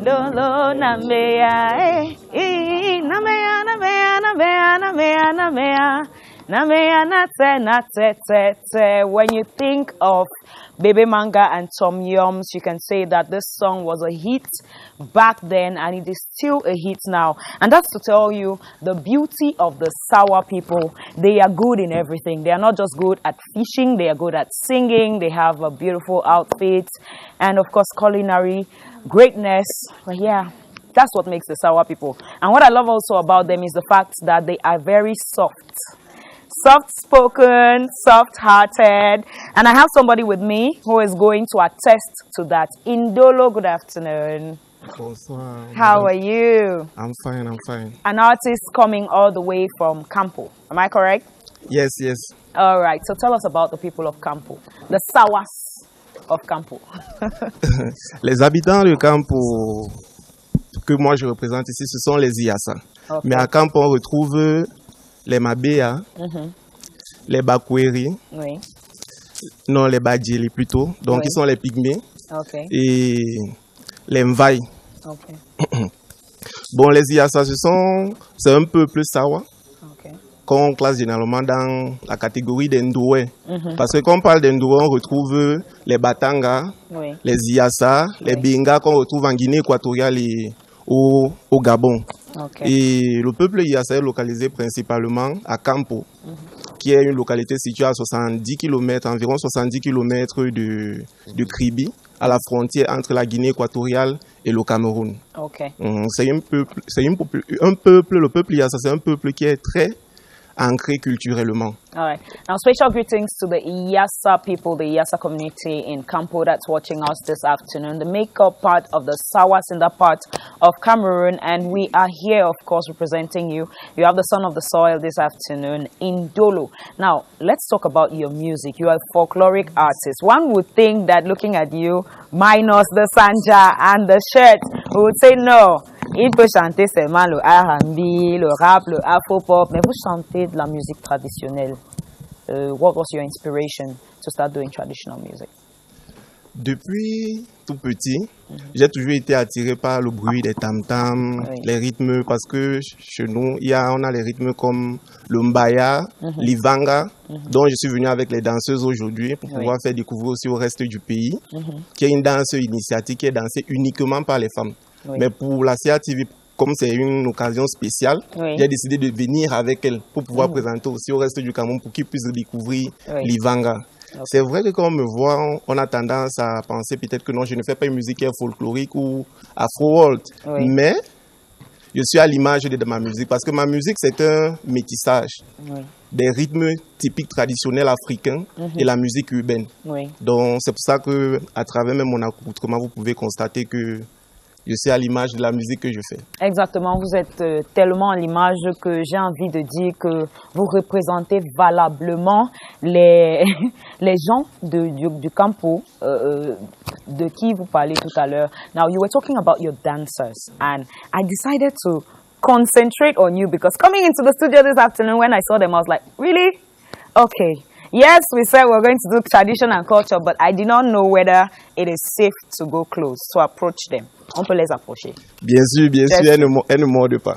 Indolo Namea, Namea, Namea, Namea, Namea, Namea. When you think of Baby Manga and Tom Yums, you can say that this song was a hit back then and it is still a hit now. And that's to tell you the beauty of the Sawa people. They are good in everything. They are not just good at fishing, they are good at singing, they have a beautiful outfit, and of course culinary greatness. But yeah, that's what makes the Sawa people. And what I love also about them is the fact that they are very soft-spoken, soft-hearted, and I have somebody with me who is going to attest to that. Indolo, good afternoon. Bonsoir. How are you? I'm fine, I'm fine. An artist coming all the way from Campo, am I correct? Yes, yes. All right, so tell us about the people of Campo, the Sawas of Campo. Les habitants de Campo que moi je représente ici, ce sont les Iassa. Okay. Mais à Campo, on retrouve les Mabea, les Bakweri, oui. Non, les Badjeli plutôt, donc oui. Ils sont les Pygmées, okay. Et les Mvaï. Okay. Bon, les Iassa, c'est un peuple Sawa, okay. Qu'on classe généralement dans la catégorie des Ndoué. Parce que quand on parle des Ndoué, on retrouve les Batanga, oui. Les Iassa, oui. Les Benga qu'on retrouve en Guinée équatoriale et au Gabon. Okay. Et le peuple Iassa est localisé principalement à Campo, qui est une localité située à 70 km, environ 70 km de Kribi, à la frontière entre la Guinée équatoriale et le Cameroun. Okay. Le peuple Iassa, c'est un peuple qui est très ancré culturellement. All right. Now, special greetings to the Iassa people, the Iassa community in Campo that's watching us this afternoon. The makeup part of the Sawas in that part of Cameroon, and we are here, of course, representing you. You have the son of the soil this afternoon, Indolo. Now, let's talk about your music. You are a folkloric artist. One would think that looking at you, minus the sanja and the shirt, we would say no. Il peut chanter seulement le R&B, le rap, le afro-pop, mais vous chantez de la musique traditionnelle. What was your inspiration to start doing traditional music? Depuis tout petit, j'ai toujours été attiré par le bruit des tam-tams, oui. Les rythmes, parce que chez nous, on a les rythmes comme le mbaya, l'ivanga, dont je suis venu avec les danseuses aujourd'hui pour pouvoir faire découvrir aussi au reste du pays, qui est une danse initiatique qui est dansée uniquement par les femmes. Oui. Mais pour la CATV, comme c'est une occasion spéciale, oui. J'ai décidé de venir avec elle pour pouvoir présenter aussi au reste du Cameroun pour qu'ils puissent découvrir l'Ivanga. Okay. C'est vrai que quand on me voit, on a tendance à penser peut-être que non, je ne fais pas une musique folklorique ou afro-world, mais je suis à l'image de ma musique parce que ma musique c'est un métissage des rythmes typiques traditionnels africains et la musique urbaine. Donc c'est pour ça que à travers même mon accoutrement, vous pouvez constater que je suis à l'image de la musique que je fais. Exactement, vous êtes tellement à l'image que j'ai envie de dire que vous représentez valablement les gens du Campo de qui vous parlez tout à l'heure. Now, you were talking about your dancers, and I decided to concentrate on you because coming into the studio this afternoon, when I saw them, I was like, really? Okay. Yes, we said we're going to do tradition and culture, but I did not know whether it is safe to go close, to approach them. On peut les approcher. Bien sûr, elle ne morde pas.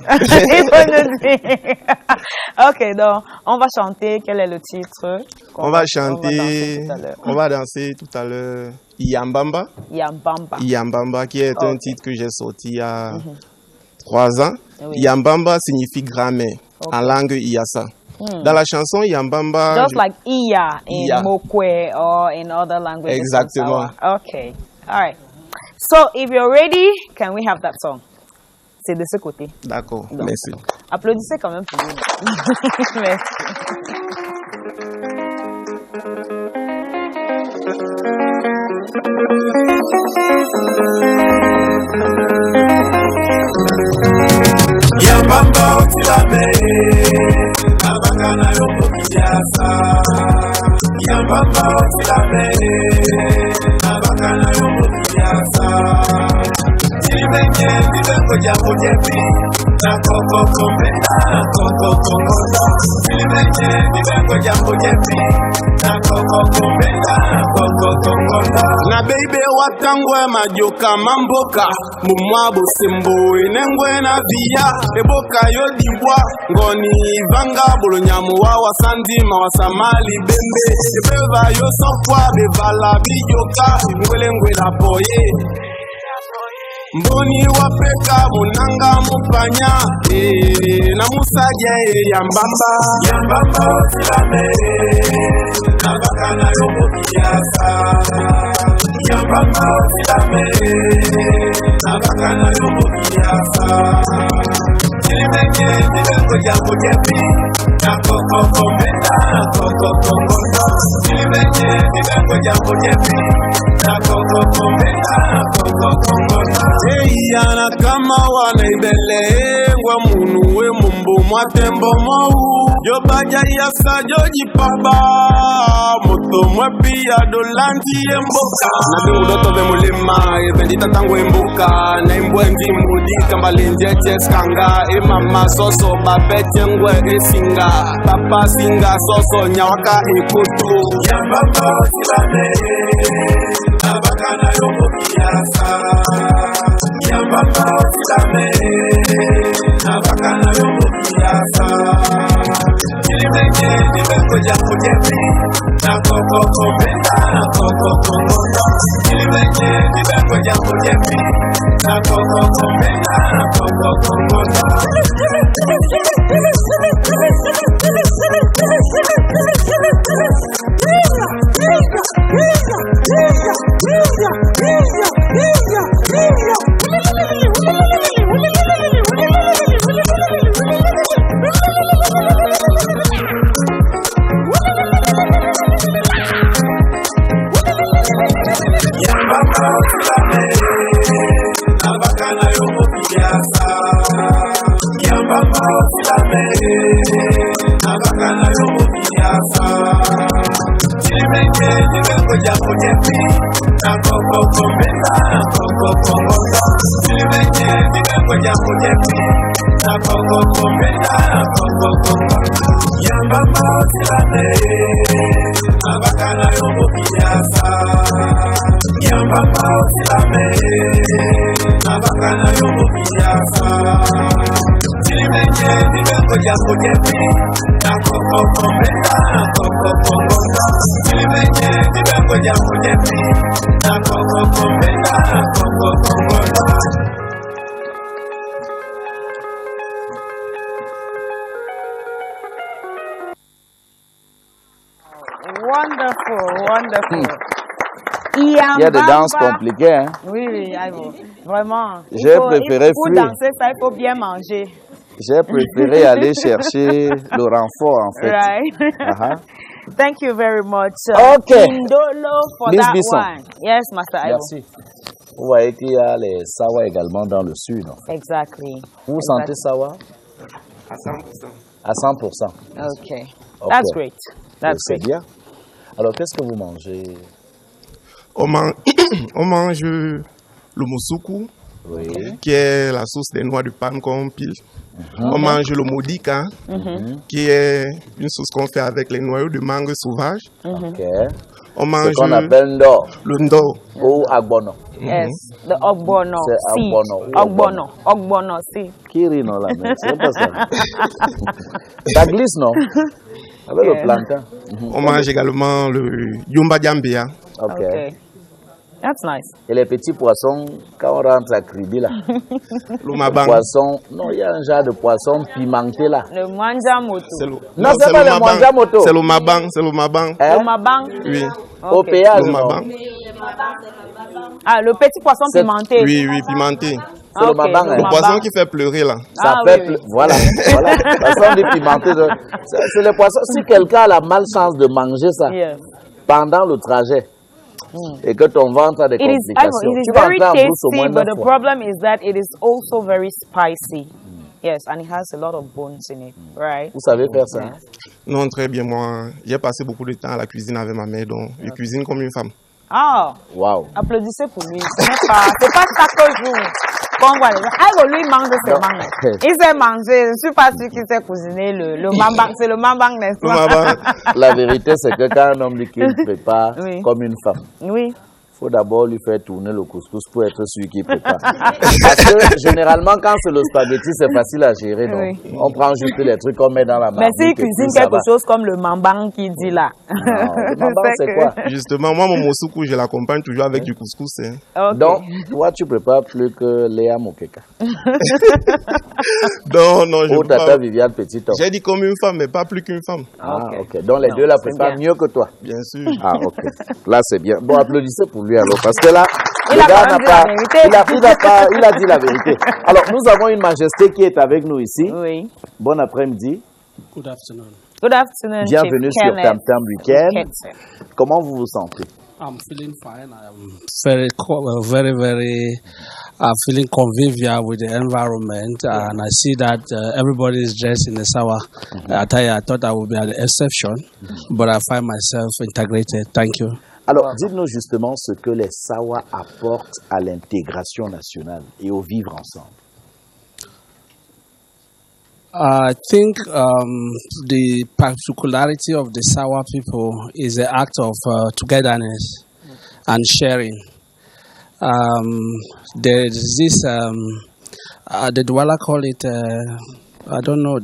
Ok, donc, on va chanter. Quel est le titre? On va danser tout à l'heure. Yambamba. Yambamba, qui est un titre que j'ai sorti il y a 3 ans. Oui. Yambamba signifie grammaire en langue Iassa. Dans la chanson Yambamba... Just like Iya in Mokwe or in other languages. Exactement. Okay, all right. So, if you're ready, can we have that song? C'est de ce côté. D'accord, merci. Applaudissez quand même pour nous. Merci. Yambamba otilame, abakana yombo kinyasa. Yambamba otilame, abakana yombo kinyasa. Timenye tibengo jambo jepi, na koko komenda, na koko kongoda. Timenye tibengo jambo jepi, na koko komenda, na koko kongoda. Na baby watangwe majoka mamboka mumwa bosembo enengwe na via eboka yodibwa ngoni vanga bolonyamu wa wasandi mawasamali bembe ebeva yosokwa bevala bijoka ngwelengwe la poye mboni wapeka munanga mupanya na musaje yambamba otilame nabakana yomokiasa yambamba otilame nabakana yomokiasa tilimenye tilengo jambo jepi na kokoko menda na kokoko ngondo tilimenye tilengo jambo jepi na kokoko menda na kokoko ngondo eyana kama wanaibele ngwa munu we mumbu mwatembo mau yobaja yasa joji paba moto mwepia dolanti emboka na bingudoto be mulima ebendita tangu emboka na imbwendi mudi kambalinje cheskanga mama soso babete ngwe esinga papa singa soso nyawaka ekutu yambamba otilame nabakana yomokiasa yambamba otilame nabakana yomokiasa tilimenye nibengo jambo jepi na kokoko menda na kokoko ngondo tilimenye nibengo jambo jepi na kokoko menda na kokoko ngondo Wonderful. Il y a des danses compliquées. Hein? Oui, vraiment. J'ai préféré pour danser ça, il faut bien manger. J'ai préféré aller chercher le renfort, en fait. Right. Thank you very much. Okay. Indolo for Miss that Bisson. one. Yes, Master Ivo. Merci. Vous voyez qu'il y a les Sawa également dans le sud. En fait. Exactly. Vous sentez Sawa? À 100%. À 100%. Okay. That's great. That's great. C'est bien. Alors, qu'est-ce que vous mangez? On mange le moussoukou, oui, qui est la sauce des noix de palme qu'on pile. On mange le modika, qui est une sauce qu'on fait avec les noyaux de mangue sauvage. On mange ce qu'on appelle ndo. Le ndo. Ou agbono. Yes, the ogbono seed. Ogbono seed. Qui rit non là, mais c'est pas ça. Ça glisse, non? Avec le plantain. On mange également le yumba jambia. Okay. That's nice. Et les petits poissons, quand on rentre à Kribi là, le poisson, non, il y a un genre de poisson pimenté là. Le manjamoto. Non, c'est pas le manjamoto. C'est le mabang, c'est le mabang. Le mabang? Oui. Au péage, le non? Ah, le petit poisson pimenté. Oui, pimenté. C'est le mabang. Le poisson qui fait pleurer là. Ça fait pleurer. Voilà. Le poisson de pimenté. C'est le poisson. Si quelqu'un a la malchance de manger ça pendant le trajet, et que ton ventre a des complications. It is very tasty, but the problem is that it is also very spicy. Yes, and it has a lot of bones in it, right? Vous savez faire ça? Non, très bien. Moi, j'ai passé beaucoup de temps à la cuisine avec ma mère, donc je cuisine comme une femme. Ah! Wow! Applaudissez pour lui. C'est pas chaque jour qu'on voit les gens. Ah, lui mange ses mangues. Il sait manger. Je ne suis pas sûr qu'il sait cuisiner le mambang. C'est le mambang, n'est-ce pas? La vérité, c'est que quand un homme dit qu'il prépare comme une femme, faut d'abord lui faire tourner le couscous pour être sûr qu'il prépare. Parce que généralement, quand c'est le spaghetti, c'est facile à gérer, non? Oui. On prend juste les trucs qu'on met dans la marmite. Mais s'il cuisine quelque chose comme le mambang qui dit là. Non, le mambang, c'est quoi? Justement, moi, mon moussoukou, je l'accompagne toujours avec du couscous. Hein. Okay. Donc, toi, tu prépares plus que Léa Mokeka. Non, je ne peux pas. Viviane Petit-Homme. J'ai dit comme une femme, mais pas plus qu'une femme. Ah, ok. Donc, les deux la préparent mieux que toi. Bien sûr. Ah, ok. Là, c'est bien. Bon, applaudissez pour lui alors, parce que là, il a dit la vérité. Alors, nous avons une majesté qui est avec nous ici. Oui. Bon après-midi. Good afternoon. Good afternoon. Bienvenue sur Tam Tam Weekend. Comment vous vous sentez? I'm feeling fine. I'm very feeling convivial with the environment, and I see that everybody is dressed in the Sawa attire. I thought I would be an exception, but I find myself integrated. Thank you. Alors, dites-nous justement ce que les Sawa apportent à l'intégration nationale et au vivre ensemble. I think the particularity of the Sawa people is the act of togetherness and sharing. There is this, the Douala call it, I don't know,